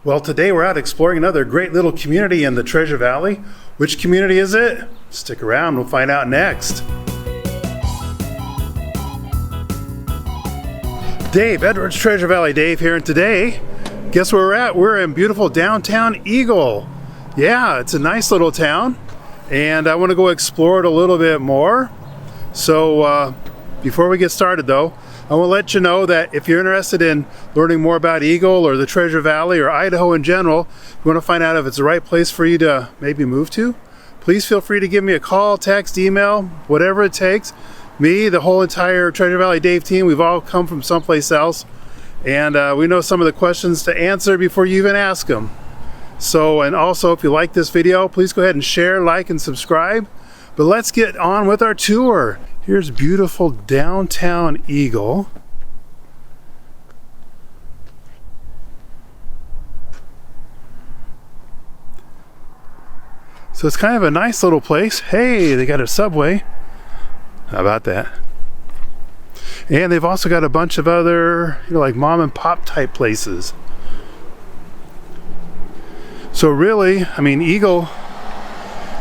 Well, today we're out exploring another great little community in the Treasure Valley. Which community is it? Stick around, we'll find out next. Dave, Edwards Treasure Valley Dave here, and today, guess where we're at? We're in beautiful downtown Eagle. Yeah, it's a nice little town, and I want to go explore it a little bit more. So before we get started though, I want to let you know that if you're interested in learning more about Eagle or the Treasure Valley or Idaho in general, if you want to find out if it's the right place for you to maybe move to, please feel free to give me a call, text, email, whatever it takes. Me, the whole entire Treasure Valley Dave team, we've all come from someplace else, and we know some of the questions to answer before you even ask them. So, and also if you like this video, please go ahead and share, like, and subscribe. But let's get on with our tour. Here's beautiful downtown Eagle. So it's kind of a nice little place. Hey, they got a Subway. How about that? And they've also got a bunch of other, like mom and pop type places. So really, I mean, Eagle,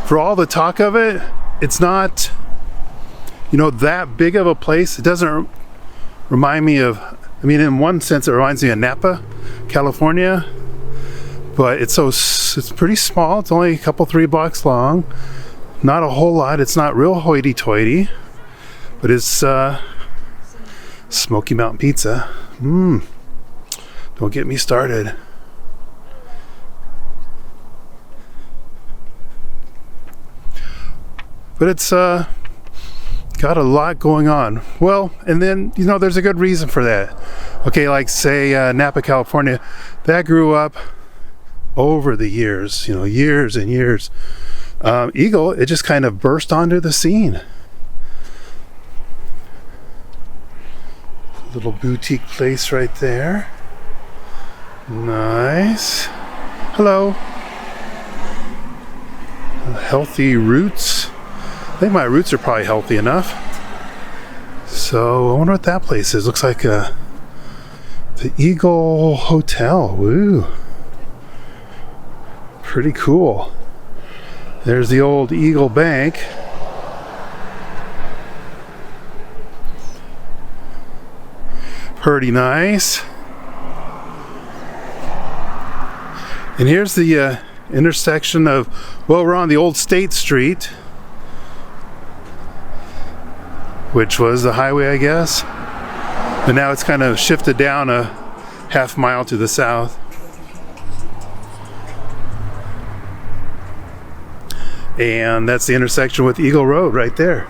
for all the talk of it, it's not, that big of a place. It doesn't remind me of, in one sense it reminds me of Nampa, California, but it's pretty small. It's only a couple, 3 blocks long. Not a whole lot. It's not real hoity-toity, but it's Smoky Mountain Pizza. Don't get me started. But it's got a lot going on. Well, and then, there's a good reason for that. Okay, like say Napa, California, that grew up over the years, years and years. Eagle, it just kind of burst onto the scene. Little boutique place right there. Nice. Hello. Healthy roots. I think my roots are probably healthy enough. So I wonder what that place is. Looks like the Eagle Hotel. Woo. Pretty cool. There's the old Eagle Bank. Pretty nice. And here's the intersection of, we're on the old State Street, which was the highway, I guess. But now it's kind of shifted down a half mile to the south. And that's the intersection with Eagle Road right there.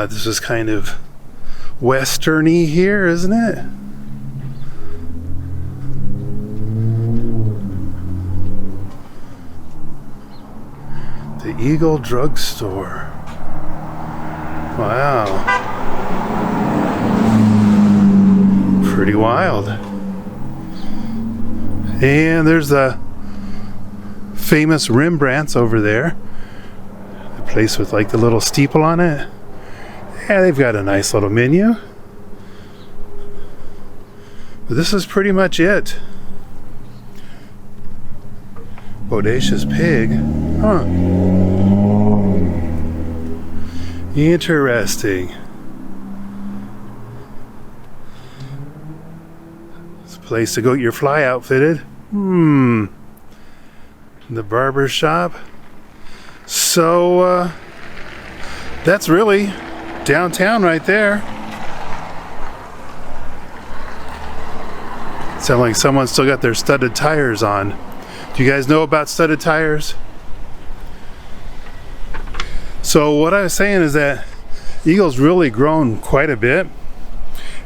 This is kind of westerny here, isn't it? The Eagle Drug Store. Wow. Pretty wild. And there's the famous Rembrandts over there. The place with like the little steeple on it. Yeah, they've got a nice little menu. But this is pretty much it. Bodacious Pig. Huh. Interesting. It's a place to go get your fly outfitted. The barber shop. So, that's really downtown right there. Sounds like someone still got their studded tires on. Do you guys know about studded tires? So what I was saying is that Eagle's really grown quite a bit.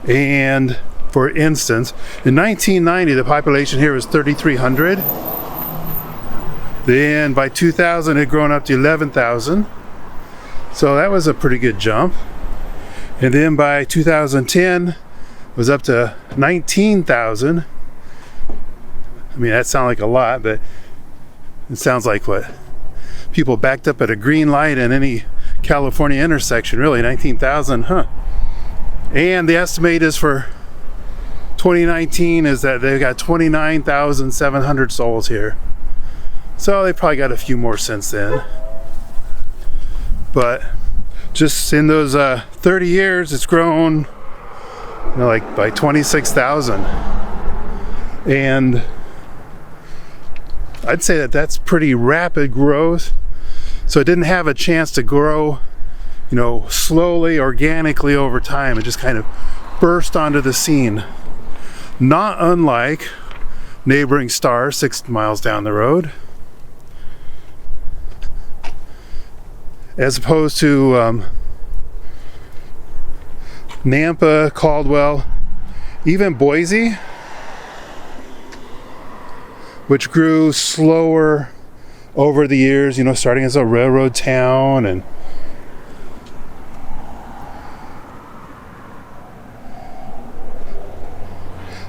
And for instance, in 1990 the population here was 3,300. Then by 2000 it had grown up to 11,000. So that was a pretty good jump. And then by 2010 it was up to 19,000. That sounds like a lot, but it sounds like what people backed up at a green light in any California intersection, really. 19,000, huh? And the estimate is for 2019 is that they've got 29,700 souls here. So they probably got a few more since then. But just in those 30 years, it's grown, you know, like by 26,000. And I'd say that that's pretty rapid growth. So it didn't have a chance to grow, you know, slowly, organically over time. It just kind of burst onto the scene. Not unlike neighboring Star 6 miles down the road. As opposed to Nampa, Caldwell, even Boise, which grew slower over the years, you know, starting as a railroad town. And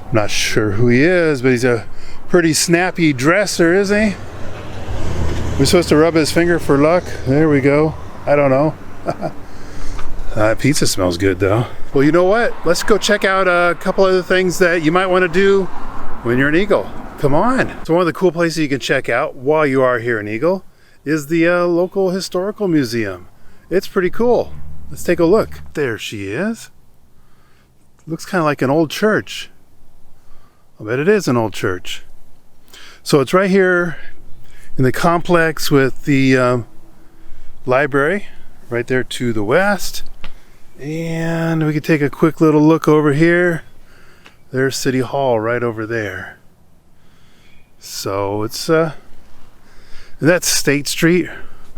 I'm not sure who he is, but he's a pretty snappy dresser, isn't he? We're supposed to rub his finger for luck. There we go. I don't know. Pizza smells good though. Well, you know what? Let's go check out a couple other things that you might want to do when you're in Eagle. Come on. So one of the cool places you can check out while you are here in Eagle is the local historical museum. It's pretty cool. Let's take a look. There she is. Looks kind of like an old church. I bet it is an old church. So it's right here in the complex with the library right there to the west. And we can take a quick little look over here. There's City Hall right over there. So it's that's State Street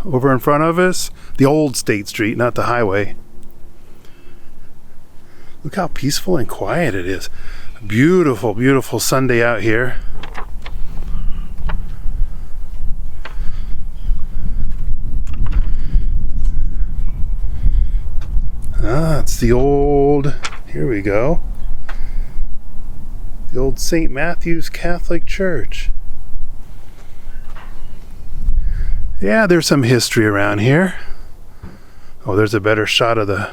over in front of us. The old State Street, not the highway. Look how peaceful and quiet it is. Beautiful, beautiful Sunday out here. It's the old, here we go, the old St. Matthew's Catholic Church. Yeah, there's some history around here. Oh, there's a better shot of the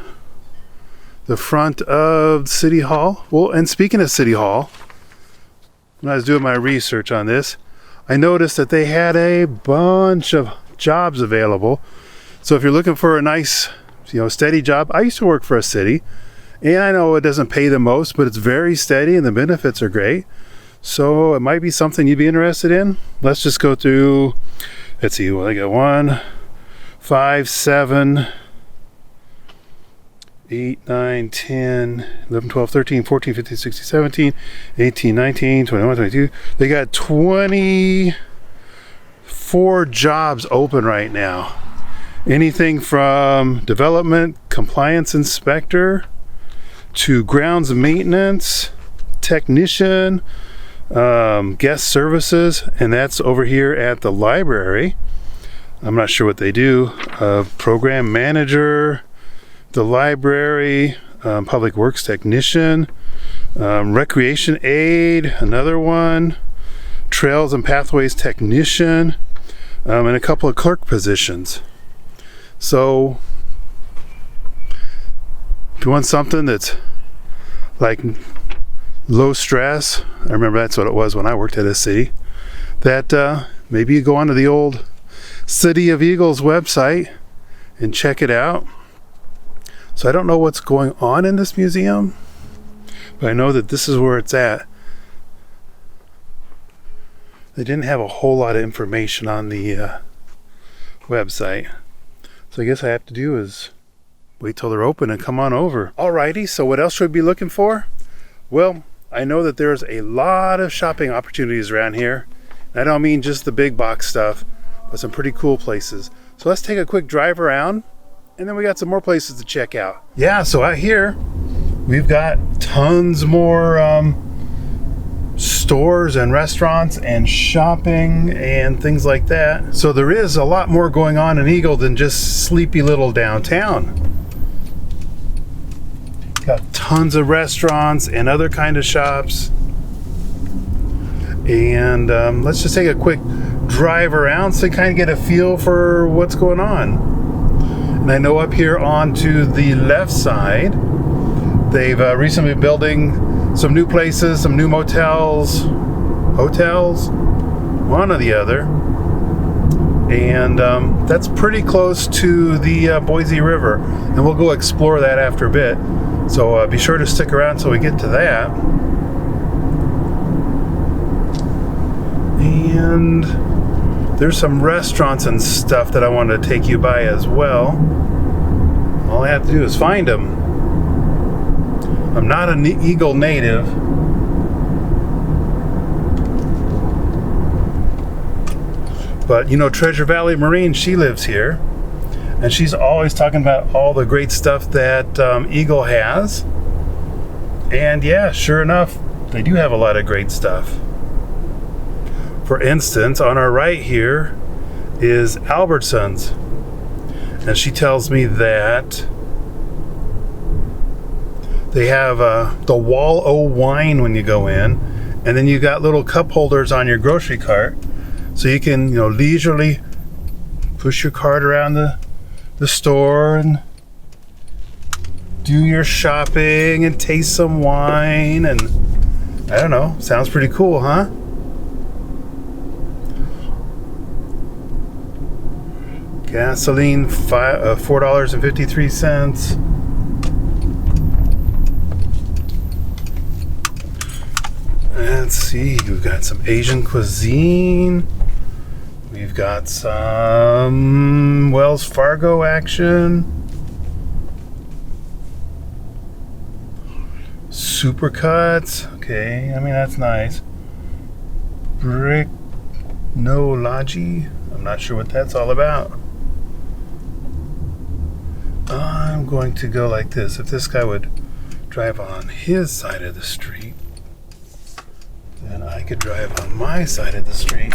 front of City Hall. Well, and speaking of City Hall, when I was doing my research on this, I noticed that they had a bunch of jobs available. So if you're looking for a nice, you know, steady job. I used to work for a city, and I know it doesn't pay the most, but it's very steady and the benefits are great. So it might be something you'd be interested in. Let's just go through. Let's see. Well, I got 1, 5, 7, 8, 9, 10, 11, 12, 13, 14, 15, 16, 17, 18, 19, 21, 22. They got 24 jobs open right now. Anything from development, compliance inspector, to grounds maintenance, technician, guest services, and that's over here at the library. I'm not sure what they do. Program manager, the library, public works technician, recreation aide, another one, trails and pathways technician, and a couple of clerk positions. So if you want something that's like low stress, I remember that's what it was when I worked at a city, that maybe you go onto the old City of Eagles website and check it out. So I don't know what's going on in this museum, but I know that this is where it's at. They didn't have a whole lot of information on the website. So I guess I have to do is wait till they're open and come on over. Alrighty, so what else should we be looking for? Well, I know that there's a lot of shopping opportunities around here. And I don't mean just the big box stuff, but some pretty cool places. So let's take a quick drive around, and then we got some more places to check out. Yeah, so out here, we've got tons more stores and restaurants and shopping and things like that. So there is a lot more going on in Eagle than just sleepy little downtown. Got tons of restaurants and other kind of shops. And let's just take a quick drive around so you kind of get a feel for what's going on. And I know up here onto the left side, they've recently been building some new places, some new motels, hotels, one or the other. And that's pretty close to the Boise River. And we'll go explore that after a bit. So be sure to stick around till we get to that. And there's some restaurants and stuff that I wanted to take you by as well. All I have to do is find them. I'm not an Eagle native. But you know, Treasure Valley Marine, she lives here. And she's always talking about all the great stuff that Eagle has. And yeah, sure enough, they do have a lot of great stuff. For instance, on our right here is Albertsons. And she tells me that they have the wall o' wine when you go in. And then you got little cup holders on your grocery cart. So you can, you know, leisurely push your cart around the store and do your shopping and taste some wine. And I don't know, sounds pretty cool, huh? Gasoline, $4.53. Let's see, we've got some Asian cuisine. We've got some Wells Fargo action. Supercuts. Okay, I mean, that's nice. Bricknology. I'm not sure what that's all about. I'm going to go like this. If this guy would drive on his side of the street, then I could drive on my side of the street.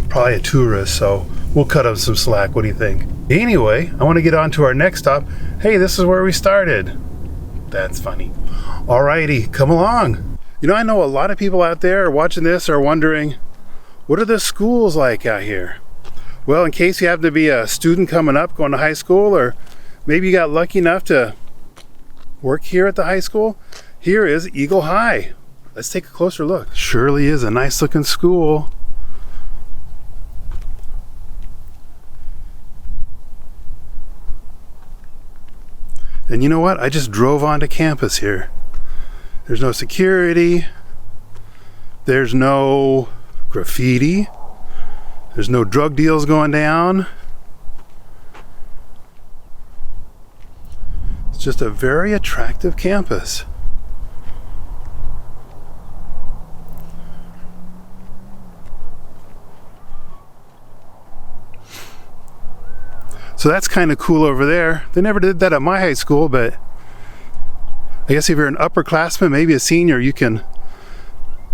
Probably a tourist, so we'll cut him some slack. What do you think? Anyway, I want to get on to our next stop. Hey, this is where we started. That's funny. Alrighty, come along. You know, I know a lot of people out there watching this are wondering, what are the schools like out here? Well, in case you happen to be a student coming up, going to high school, or maybe you got lucky enough to work here at the high school, here is Eagle High. Let's take a closer look. Surely is a nice looking school. And you know what? I just drove onto campus here. There's no security. There's no graffiti. There's no drug deals going down. It's just a very attractive campus. So that's kind of cool over there. They never did that at my high school, but I guess if you're an upperclassman, maybe a senior, you can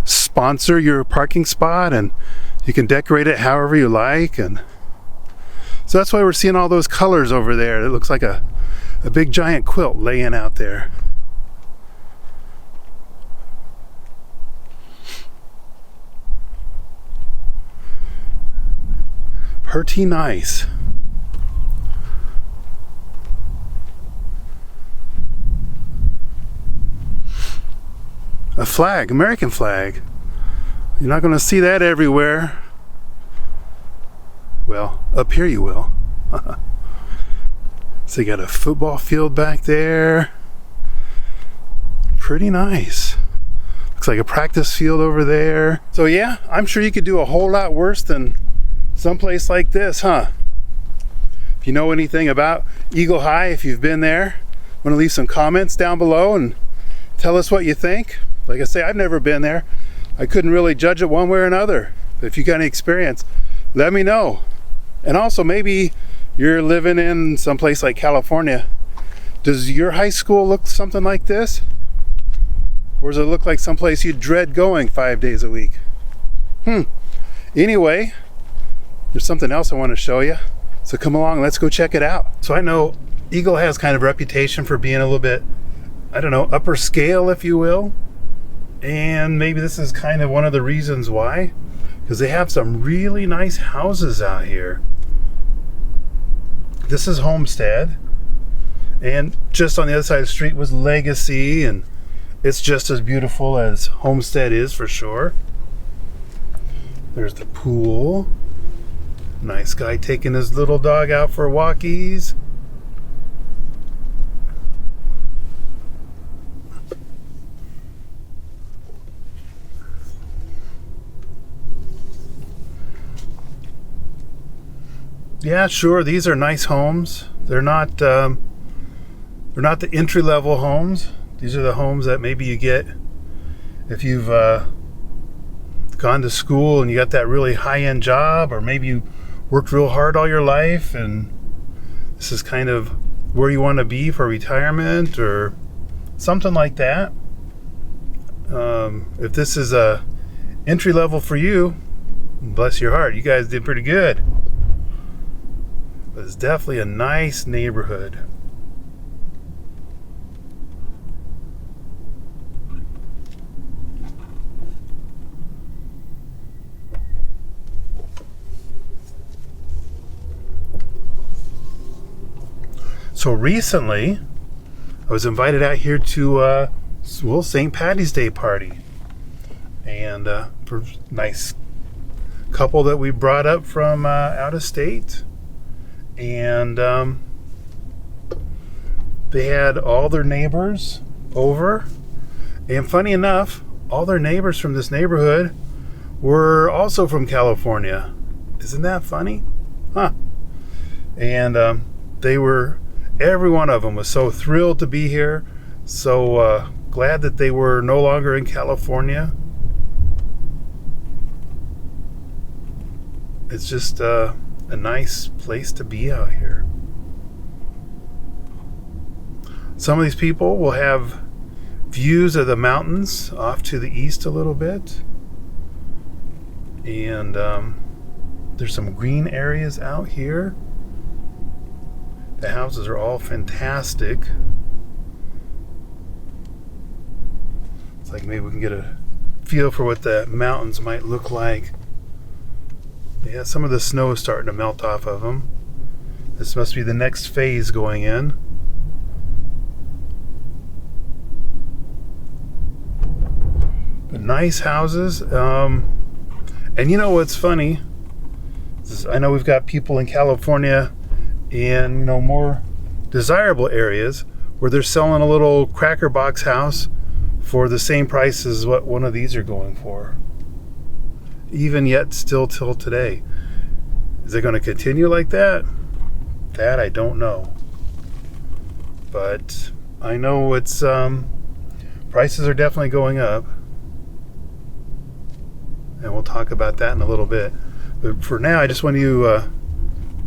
sponsor your parking spot and you can decorate it however you like. And so that's why we're seeing all those colors over there. It looks like a big giant quilt laying out there. Pretty nice. A flag, American flag. You're not going to see that everywhere. Well, up here you will. So you got a football field back there. Pretty nice. Looks like a practice field over there. So yeah, I'm sure you could do a whole lot worse than someplace like this, huh? If you know anything about Eagle High, if you've been there, want to leave some comments down below and tell us what you think. Like I say, I've never been there. I couldn't really judge it one way or another. But if you got any experience, let me know. And also, maybe you're living in someplace like California. Does your high school look something like this? Or does it look like someplace you dread going 5 days a week? Anyway, there's something else I want to show you. So come along, let's go check it out. So I know Eagle has kind of a reputation for being a little bit, I don't know, upper scale, if you will. And maybe this is kind of one of the reasons why, because they have some really nice houses out here. This is Homestead, and just on the other side of the street was Legacy, and it's just as beautiful as Homestead is for sure. There's the pool. Nice guy taking his little dog out for walkies. Yeah, sure, these are nice homes. They're not the entry-level homes. These are the homes that maybe you get if you've gone to school and you got that really high-end job, or maybe you worked real hard all your life and this is kind of where you want to be for retirement or something like that. If this is a entry level for you, bless your heart, you guys did pretty good. But it's definitely a nice neighborhood. So recently, I was invited out here to St. Patty's Day party, and for a nice couple that we brought up from out of state, and they had all their neighbors over, and funny enough, all their neighbors from this neighborhood were also from California. Isn't that funny? Huh. And every one of them was so thrilled to be here, so glad that they were no longer in California. It's just a nice place to be out here. Some of these people will have views of the mountains off to the east a little bit, and there's some green areas out here. The houses are all fantastic. It's like maybe we can get a feel for what the mountains might look like. Yeah, some of the snow is starting to melt off of them. This must be the next phase going in. But nice houses. And you know what's funny? I know we've got people in California in more desirable areas where they're selling a little cracker box house for the same price as what one of these are going for. Even yet still till today. Is it going to continue like that? That I don't know. But I know it's prices are definitely going up. And we'll talk about that in a little bit. But for now, I just want you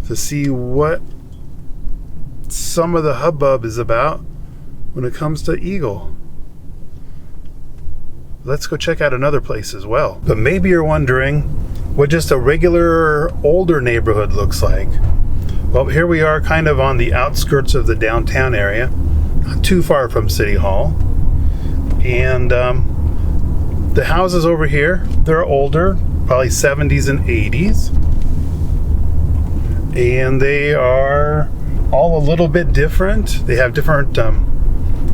to see what some of the hubbub is about when it comes to Eagle. Let's go check out another place as well. But maybe you're wondering what just a regular older neighborhood looks like. Well, here we are kind of on the outskirts of the downtown area, not too far from City Hall. And the houses over here, they're older, probably 70s and 80s. And they are all a little bit different. They have different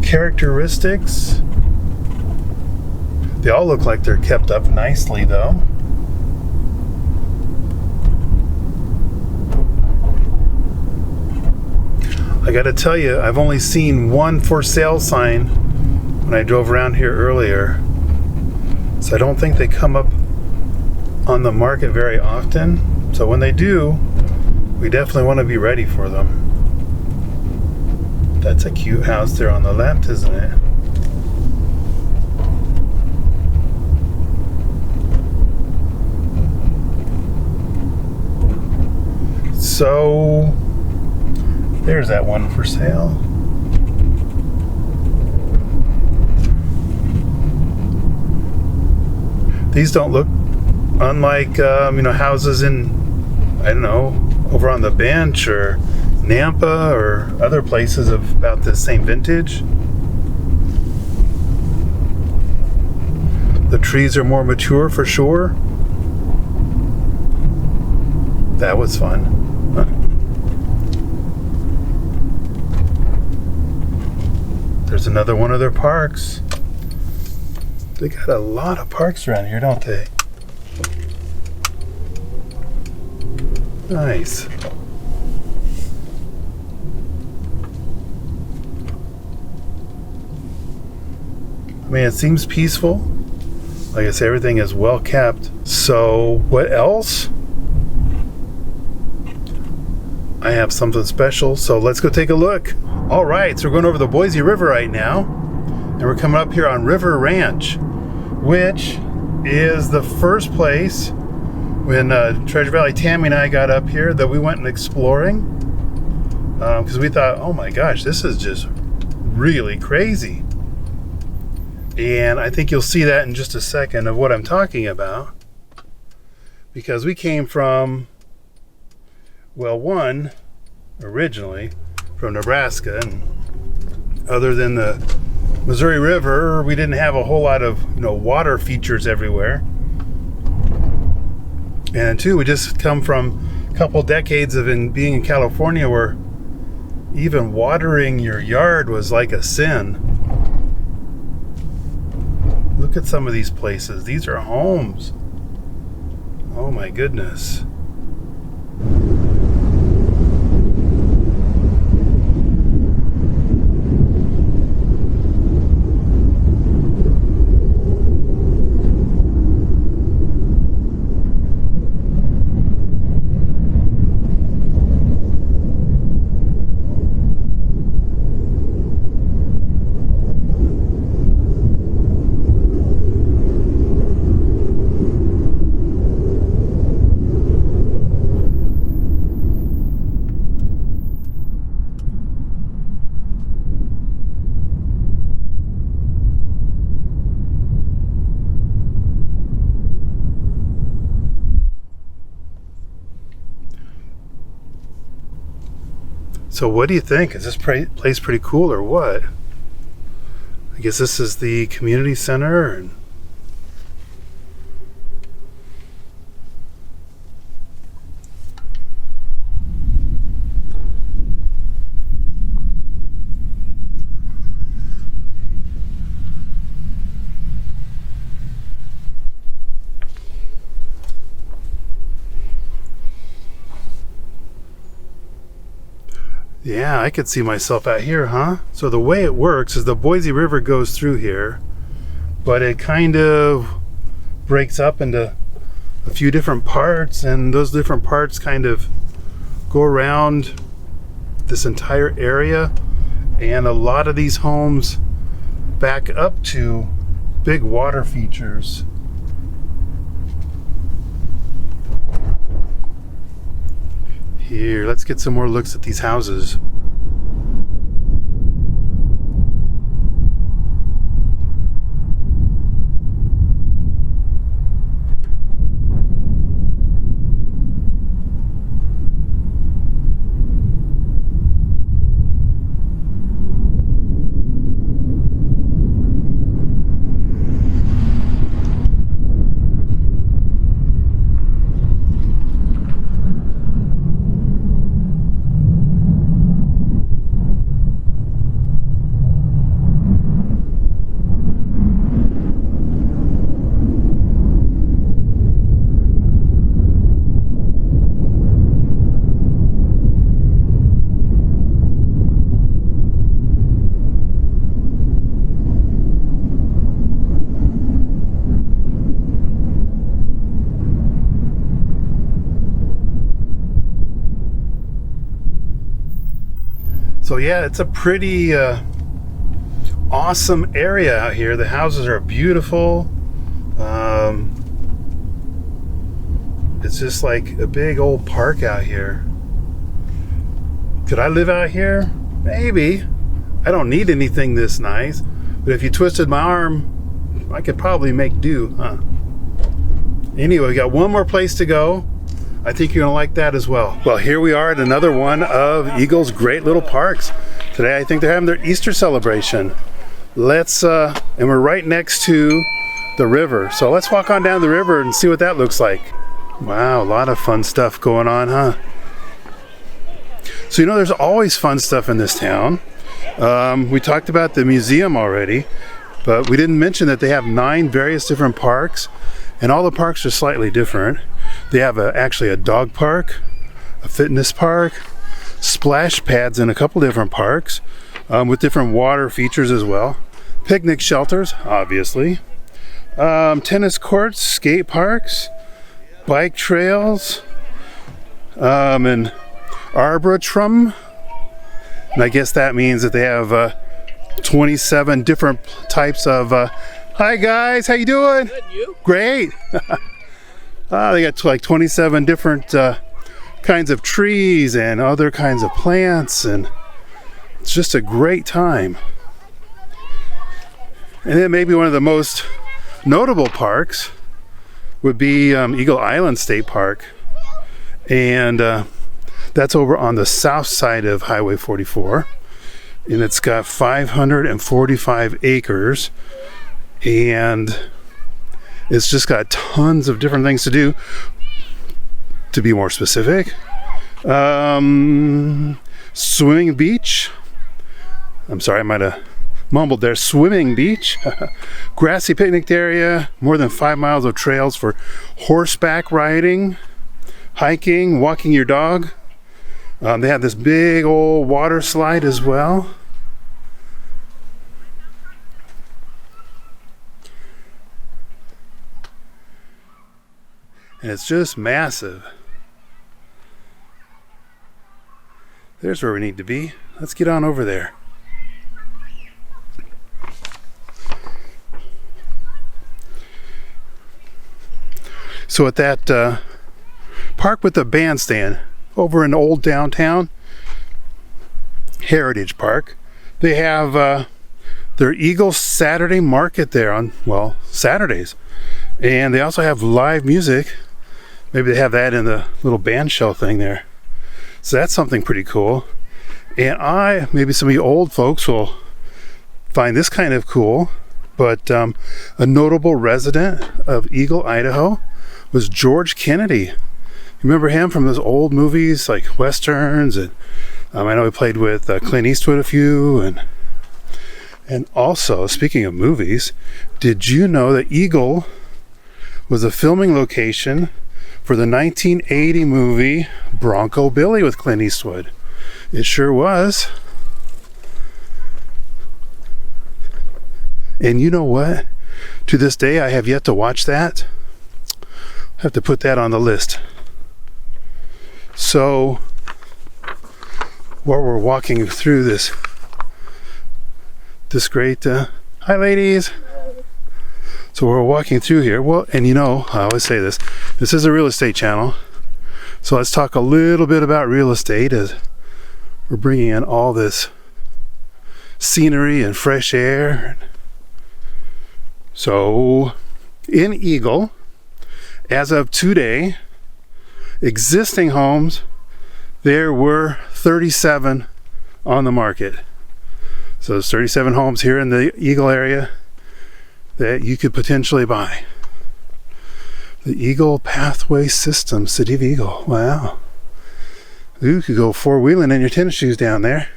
characteristics. They all look like they're kept up nicely, though. I gotta tell you, I've only seen one for sale sign when I drove around here earlier. So I don't think they come up on the market very often. So when they do, we definitely want to be ready for them. That's a cute house there on the left, isn't it? So there's that one for sale. These don't look unlike houses in, I don't know, over on the Bench or Nampa or other places of about the same vintage. The trees are more mature for sure. That was fun. Huh. There's another one of their parks. They got a lot of parks around here, don't they? Nice. I mean, it seems peaceful. Like I say, everything is well kept. So, what else? I have something special, so let's go take a look. All right, so we're going over the Boise River right now, and we're coming up here on River Ranch, which is the first place when Treasure Valley Tammy and I got up here that we went and exploring, because we thought, oh my gosh, this is just really crazy. And I think you'll see that in just a second of what I'm talking about, because we came from, well, one, originally from Nebraska, and other than the Missouri River, we didn't have a whole lot of, water features everywhere. And two, we just come from a couple decades of being in California where even watering your yard was like a sin. Look at some of these places. These are homes. Oh my goodness. So what do you think? Is this place pretty cool or what? I guess this is the community center. And yeah, I could see myself out here, huh? So the way it works is the Boise River goes through here, but it kind of breaks up into a few different parts, and those different parts kind of go around this entire area, and a lot of these homes back up to big water features. Here, let's get some more looks at these houses. So yeah, it's a pretty awesome area out here. The houses are beautiful. It's just like a big old park out here. Could I live out here? Maybe. I don't need anything this nice, but if you twisted my arm, I could probably make do, huh? Anyway, we got one more place to go. I think you're gonna like that as well. Well, here we are at another one of Eagle's great little parks. Today, I think they're having their Easter celebration. And we're right next to the river. So let's walk on down the river and see what that looks like. Wow, a lot of fun stuff going on, huh? So there's always fun stuff in this town. We talked about the museum already, but we didn't mention that they have 9 various different parks, and all the parks are slightly different. They have actually a dog park, a fitness park, splash pads in a couple different parks, with different water features as well. Picnic shelters, obviously. Tennis courts, skate parks, bike trails, and arboretum. And I guess that means that they have 27 different types of hi guys, how you doing? Good, you? Great. They got like 27 different kinds of trees and other kinds of plants, and it's just a great time. And then maybe one of the most notable parks would be Eagle Island State Park, and that's over on the south side of Highway 44, and it's got 545 acres, and it's just got tons of different things to do. To be more specific, swimming beach. I'm sorry, I might have mumbled there. Swimming beach, grassy picnic area, more than 5 miles of trails for horseback riding, hiking, walking your dog. They have this big old water slide as well. And it's just massive. There's where we need to be. Let's get on over there. So at that park with the bandstand over in old downtown Heritage Park, they have their Eagle Saturday market there on, well, Saturdays. And they also have live music. Maybe they have that in the little band shell thing there. So that's something pretty cool. And maybe some of you old folks will find this kind of cool, but a notable resident of Eagle, Idaho was George Kennedy. You remember him from those old movies like Westerns, and I know he played with Clint Eastwood a few, and also, speaking of movies, did you know that Eagle was a filming location for the 1980 movie Bronco Billy with Clint Eastwood? It sure was. And you know what? To this day, I have yet to watch that. I have to put that on the list. So, while we're walking through this great, hi ladies. So we're walking through here. Well, and I always say this is a real estate channel. So let's talk a little bit about real estate as we're bringing in all this scenery and fresh air. So in Eagle, as of today, existing homes, there were 37 on the market. So there's 37 homes here in the Eagle area that you could potentially buy. The Eagle Pathway System, City of Eagle. Wow. You could go four-wheeling in your tennis shoes down there.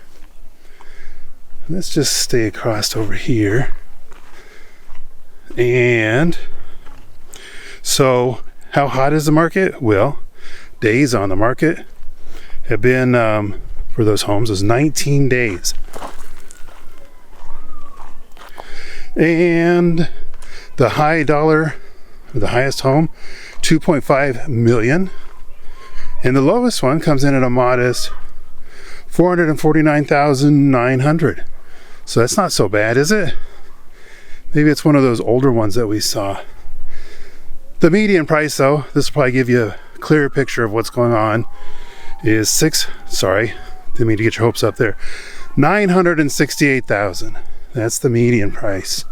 Let's just stay across over here. And so, how hot is the market? Well, days on the market have been, for those homes, is 19 days. And the highest home, 2.5 million. And the lowest one comes in at a modest 449,900. So that's not so bad, is it? Maybe it's one of those older ones that we saw. The median price, though, this will probably give you a clearer picture of what's going on, is didn't mean to get your hopes up there, 968,000. That's the median price.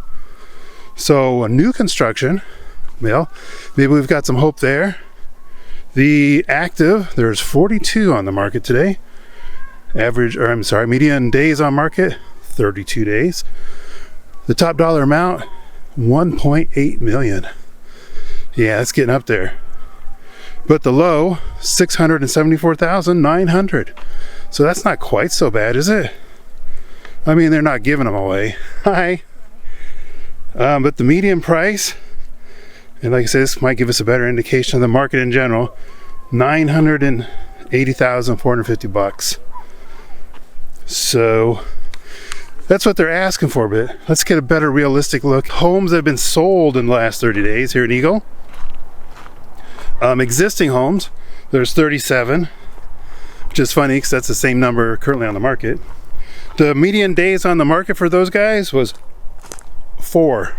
So a new construction, well, maybe we've got some hope there. The active, there's 42 on the market today. Median days on market, 32 days. The top dollar amount, 1.8 million. Yeah, it's getting up there. But the low, 674,900. So that's not quite so bad, is it? I mean, they're not giving them away. Hi. But the median price, and like I said, this might give us a better indication of the market in general, $980,450. So that's what they're asking for, but let's get a better realistic look. Homes that have been sold in the last 30 days here in Eagle. Existing homes, there's 37, which is funny because that's the same number currently on the market. The median days on the market for those guys was 4,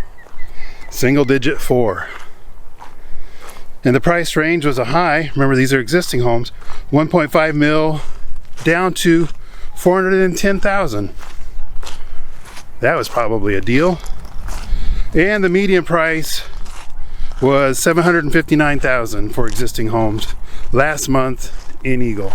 single digit 4. And the price range was a high, remember these are existing homes, 1.5 mil down to 410,000. That was probably a deal. And the median price was 759,000 for existing homes last month in Eagle.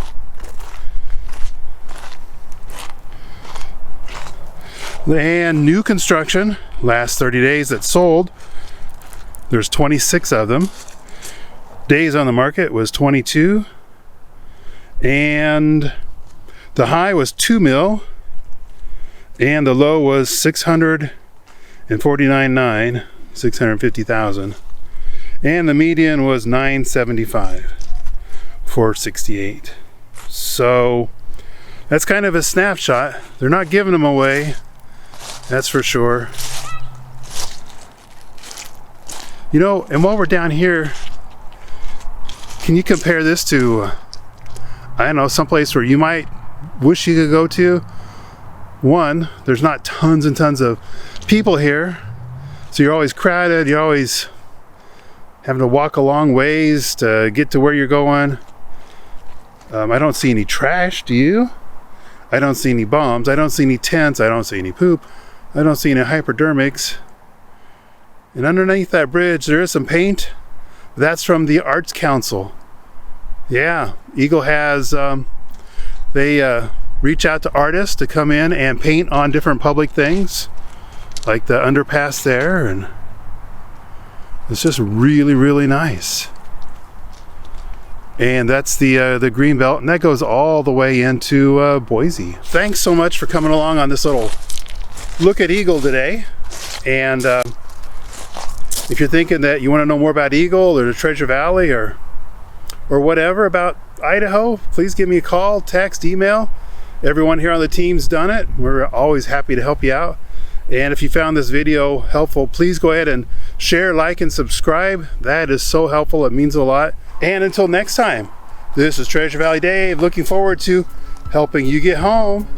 And new construction, last 30 days that sold, there's 26 of them. Days on the market was 22. And the high was 2 mil. And the low was 649,900, 650,000. And the median was 975, 468. So that's kind of a snapshot. They're not giving them away. That's for sure. You know, and while we're down here, can you compare this to, I don't know, someplace where you might wish you could go to? One, there's not tons and tons of people here, so you're always crowded, you're always having to walk a long ways to get to where you're going. I don't see any trash, do you? I don't see any bombs, I don't see any tents, I don't see any poop. I don't see any hypodermics. And underneath that bridge, there is some paint. That's from the Arts Council. Yeah, Eagle has, they reach out to artists to come in and paint on different public things, like the underpass there, and it's just really, really nice. And that's the green belt, and that goes all the way into Boise. Thanks so much for coming along on this little look at Eagle today. And if you're thinking that you want to know more about Eagle or the Treasure Valley or whatever about Idaho, please give me a call, text, email. Everyone here on the team's done it. We're always happy to help you out. And if you found this video helpful, please go ahead and share, like, and subscribe. That is so helpful. It means a lot. And until next time, this is Treasure Valley Dave, looking forward to helping you get home.